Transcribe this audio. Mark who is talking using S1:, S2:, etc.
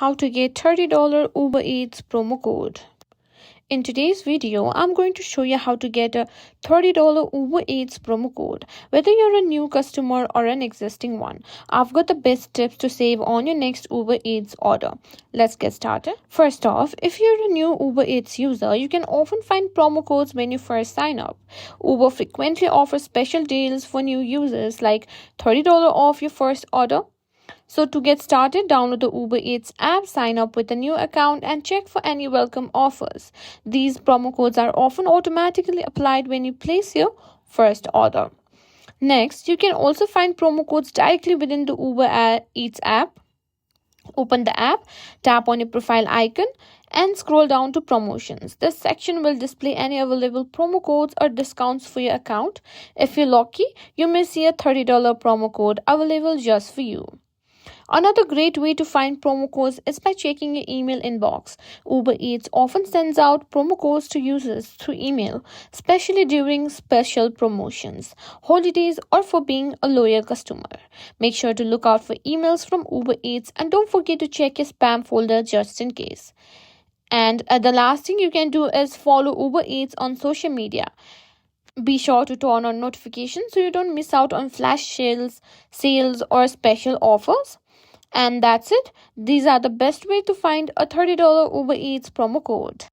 S1: how to get $30 Uber Eats promo code. In today's video, I'm going to show you how to get a $30 Uber Eats promo code. Whether you're a new customer or an existing one, I've got the best tips to save on your next Uber Eats order. Let's get started. First off, if you're a new Uber Eats user, you can often find promo codes when you first sign up. Uber frequently offers special deals for new users like $30 off your first order. So to get started, download the Uber Eats app, sign up with a new account and check for any welcome offers. These promo codes are often automatically applied when you place your first order. Next, you can also find promo codes directly within the Uber Eats app. Open the app, tap on your profile icon and scroll down to promotions. This section will display any available promo codes or discounts for your account. If you're lucky, you may see a $30 promo code available just for you. Another great way to find promo codes is by checking your email inbox. Uber Eats often sends out promo codes to users through email, especially during special promotions, holidays, or for being a loyal customer. Make sure to look out for emails from Uber Eats and don't forget to check your spam folder just in case. And the last thing you can do is follow Uber Eats on social media. Be sure to turn on notifications so you don't miss out on flash sales or special offers. And that's it. These are the best way to find a $30 Uber Eats promo code.